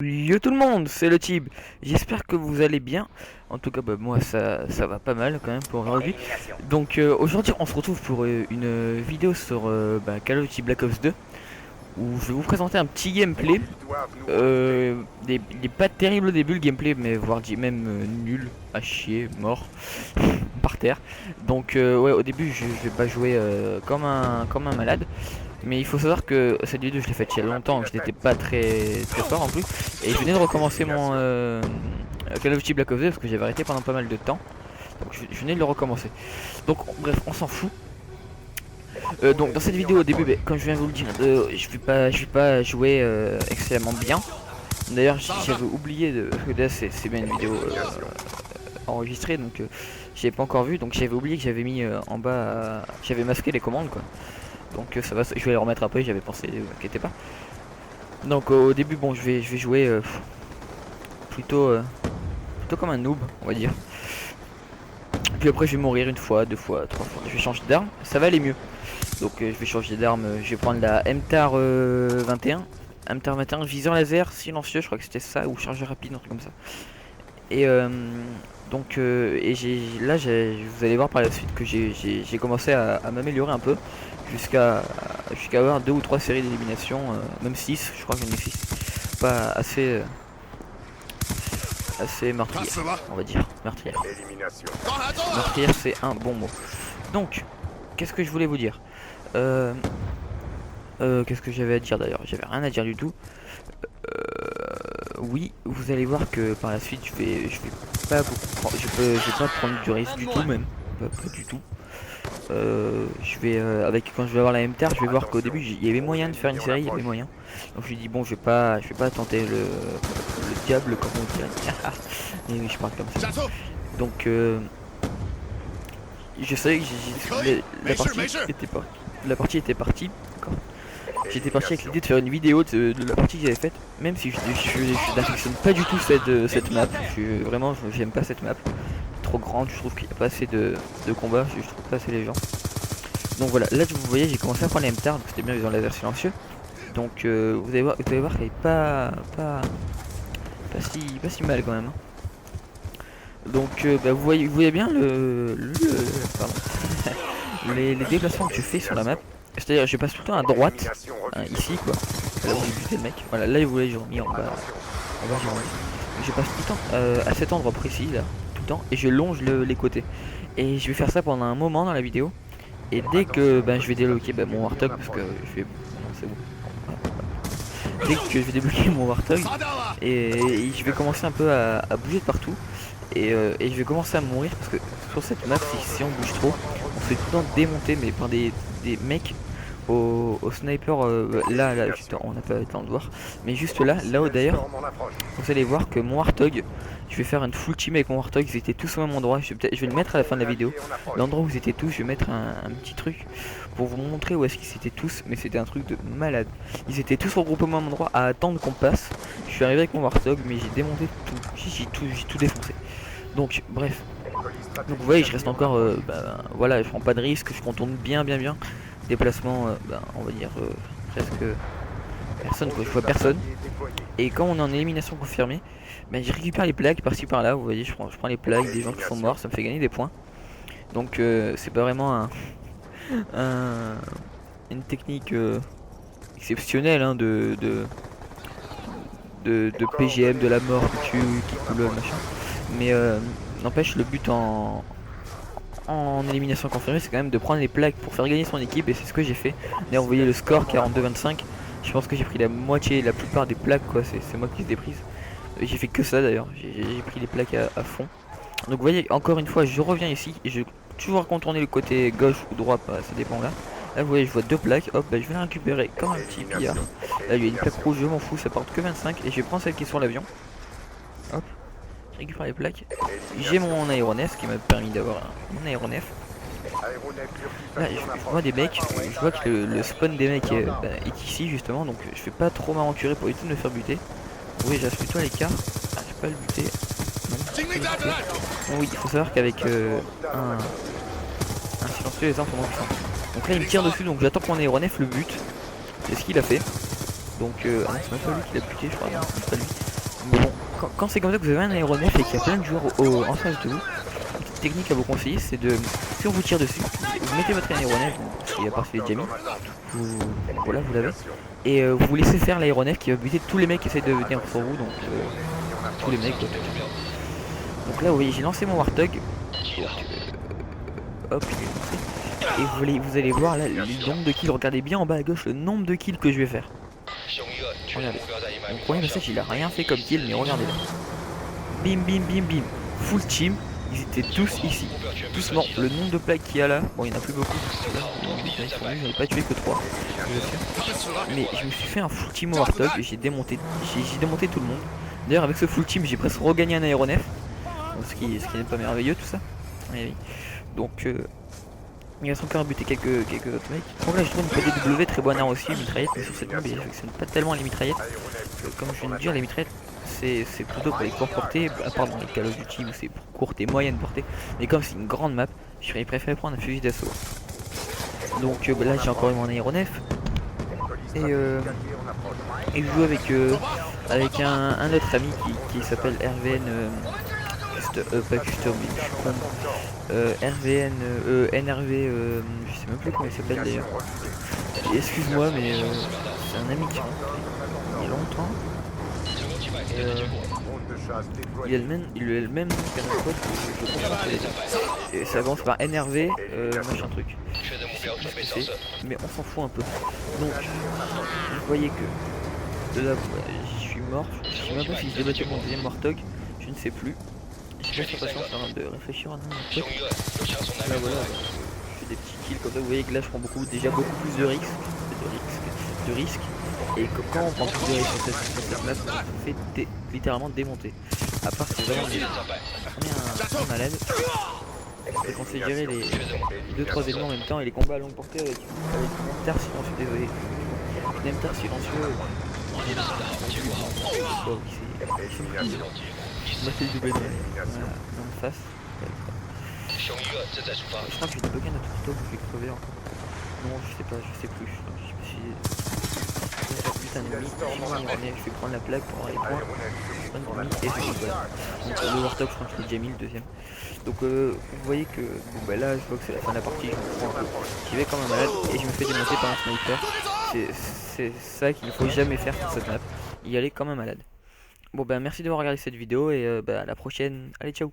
Yo tout le monde, c'est le Tib. J'espère que vous allez bien. En tout cas, moi ça va pas mal quand même pour aujourd'hui. Donc aujourd'hui, on se retrouve pour une vidéo sur Call of Duty Black Ops 2 où je vais vous présenter un petit gameplay. Des pas terrible au début le gameplay, mais voire même nul, à chier, mort par terre. Donc ouais, au début je vais pas jouer comme un malade. Mais il faut savoir que cette vidéo je l'ai faite il y a longtemps, je n'étais pas très fort en plus. Et je venais de recommencer mon Call of Duty Black Ops 2 parce que j'avais arrêté pendant pas mal de temps. Donc je venais de le recommencer. Donc bref, on s'en fout. Donc dans cette vidéo au début, comme je viens de vous le dire, je vais pas jouer excellemment bien. D'ailleurs j'avais oublié de... Parce que là c'est bien une vidéo enregistrée, donc j'avais pas encore vu. Donc j'avais oublié que j'avais mis en bas... J'avais masqué les commandes quoi. Donc ça va, je vais les remettre après, j'avais pensé, ne vous inquiétez pas. Donc au début, bon, je vais jouer plutôt comme un noob, on va dire. Puis après je vais mourir une fois, deux fois, trois fois. Je vais changer d'arme, ça va aller mieux. Donc je vais changer d'arme, je vais prendre la MTAR 21. MTAR 21, viseur laser silencieux, je crois que c'était ça, ou chargeur rapide, un truc comme ça. Et donc là vous allez voir par la suite que j'ai commencé à m'améliorer un peu jusqu'à avoir 2 ou 3 séries d'élimination, même 6, je crois que j'en ai 6. Pas assez meurtrière, on va dire. Meurtrière. Meurtrière, c'est un bon mot. Donc, qu'est-ce que je voulais vous dire? Qu'est-ce que j'avais à dire d'ailleurs? J'avais rien à dire du tout. Oui, vous allez voir que par la suite je vais pas beaucoup prendre, je vais pas prendre du risque du tout, même pas du tout. Je vais quand je vais avoir la MTR, je vais voir qu'au début il y avait moyen de faire une série, il y avait moyen. Donc je lui dis bon, je vais pas tenter le diable comme on dirait. Et oui, je parle comme ça. Donc je savais que la partie était partie. J'étais parti avec l'idée de faire une vidéo de la partie que j'avais faite, même si je n'affectionne pas du tout cette map. Vraiment, j'aime pas cette map. Trop grande, je trouve qu'il n'y a pas assez de combats, je trouve pas assez les gens. Donc voilà, là vous voyez, j'ai commencé à prendre les MTAR, donc c'était bien, ils ont laser silencieux. Donc vous allez voir qu'elle est pas si mal quand même. Donc vous voyez bien pardon, les déplacements que je fais sur la map. C'est-à-dire je passe tout le temps à droite, ici quoi, là où j'ai buté le mec. Voilà, là vous voyez j'ai remis en bas j'ai remis. Je passe tout le temps à cet endroit précis là, tout le temps, et je longe les côtés. Et je vais faire ça pendant un moment dans la vidéo. Et dès que je vais débloquer mon Warthog, parce que je vais... Non, c'est bon. Dès que je vais débloquer mon Warthog, et je vais commencer un peu à bouger de partout. Et je vais commencer à mourir parce que sur cette map, si on bouge trop, on se fait tout le temps démonter, mais par des mecs au sniper. Là, on n'a pas le temps de voir, mais juste là-haut d'ailleurs, vous allez voir que mon Warthog, je vais faire une full team avec mon Warthog. Ils étaient tous au même endroit. Je vais le mettre à la fin de la vidéo. L'endroit où ils étaient tous, je vais mettre un petit truc pour vous montrer où est-ce qu'ils étaient tous. Mais c'était un truc de malade. Ils étaient tous regroupés au même endroit à attendre qu'on passe. Je suis arrivé avec mon Warthog, mais j'ai démonté tout. J'ai tout défoncé. Donc bref. Donc vous voyez, je reste encore. Voilà, je prends pas de risque. Je contourne bien. Déplacement, on va dire presque personne quoi. Je vois personne. Et quand on est en élimination confirmée, je récupère les plaques par-ci par-là. Vous voyez, je prends les plaques des gens qui sont morts, ça me fait gagner des points. Donc c'est pas vraiment une technique exceptionnelle hein, de PGM, de la mort qui coule machin. Mais n'empêche, le but en élimination confirmée, c'est quand même de prendre les plaques pour faire gagner son équipe, et c'est ce que j'ai fait. D'ailleurs vous voyez le score 42-25. Je pense que j'ai pris la plupart des plaques quoi, c'est moi qui les ai prises. J'ai fait que ça d'ailleurs, j'ai pris les plaques à fond. Donc vous voyez, encore une fois je reviens ici et je vais toujours contourner le côté gauche ou droit, ça dépend là. Là vous voyez, je vois 2 plaques, hop, je vais la récupérer comme un petit billard. Là il y a une plaque rouge, je m'en fous, ça porte que 25, et je vais prendre celle qui est sur l'avion. Hop, je récupère les plaques. J'ai mon aéronef qui m'a permis d'avoir mon aéronef. Là je vois des mecs, je vois que le spawn des mecs est ici justement, donc je vais pas trop m'aventurer pour éviter de me faire buter. Oui, j'asse plutôt à l'écart. Ah, j'ai pas le buter. Bon, oui, il faut savoir qu'avec un silencieux, les armes sont moins puissantes. Donc là, il me tire dessus, donc j'attends que mon aéronef le bute. C'est ce qu'il a fait. Donc, ah non, c'est même pas lui qui l'a buté, je crois. Non, c'est pas lui. Mais bon, quand c'est comme ça que vous avez un aéronef et qu'il y a plein de joueurs en face de vous, une petite technique à vous conseiller, c'est de, si on vous tire dessus, vous mettez votre aéronef, et à part celui de Jamie, voilà, vous l'avez, et vous laissez faire l'aéronef qui va buter tous les mecs qui essayent de venir sur vous, donc tous les mecs, quoi, donc là, vous voyez, j'ai lancé mon Warthog, donc, hop, il est lancé, et vous allez voir là le nombre de kills, regardez bien en bas à gauche le nombre de kills que je vais faire. Regardez, mon premier passage il a rien fait comme kill, mais regardez là. Bim bim bim bim, full team, ils étaient tous ici. Tous morts, le nombre de plaques qu'il y a là, bon il n'y en a plus beaucoup, j'en ai pas tué que 3, mais je me suis fait un full team au Warthog et j'ai démonté tout le monde. D'ailleurs avec ce full team j'ai presque regagné un aéronef, ce qui n'est pas merveilleux tout ça. Oui. Donc il reste encore à buter quelques autres mecs. Donc là je trouve une PDW très bonne arme aussi, une mitraillette, mais sur cette map il fonctionne pas tellement les mitraillettes. Comme je viens de dire, les mitraillettes c'est plutôt pour les courtes portées, à part dans les Call of Duty où c'est pour courte et moyenne portée. Mais comme c'est une grande map, j'aurais préféré prendre un fusil d'assaut. Donc là j'ai encore mon aéronef. Et je joue avec un autre ami qui s'appelle RVN, pas custom, mais je suis con. RVN, NRV, je sais même plus comment il s'appelle d'ailleurs. Excuse-moi, mais c'est un ami qui rentre il y a longtemps. Il a le même nom qu'un autre pote que je pense. Et ça commence par NRV, machin truc. Je sais plus ce que c'est, mais on s'en fout un peu. Donc, vous voyez que de là, j'y suis mort. Je sais même pas si je débattais mon deuxième Warthog, je ne sais plus. J'ai pas patience en train de réfléchir à un truc. Là voilà, je fais des petits kills comme ça. Vous voyez que là je prends déjà beaucoup plus de risques. Et quand on prend plus de risques sur cette map, on se fait littéralement démonter. À part si vraiment on est un malade. Et qu'on sait gérer les 2-3 ennemis en même temps et les combats à longue portée avec une MTAR silencieux, désolé. Une MTAR silencieux. Il m'a fait le double en face. Je crois que j'ai débloqué un autre couteau que je vais crever encore. Non, je sais pas, je sais plus. Je sais pas si j'ai un ennemi, je vais prendre la plaque pour avoir les points. Et je rigole. Donc le Warthog, je crois que c'est déjà mis le deuxième. Donc vous voyez que bon bah là je vois que c'est la fin de la partie, je me prends un peu. J'y vais comme un malade et je me fais démonter par un sniper. C'est ça qu'il ne faut jamais faire sur cette map. Y aller comme un malade. Bon bah merci d'avoir regardé cette vidéo et bah à la prochaine. Allez ciao.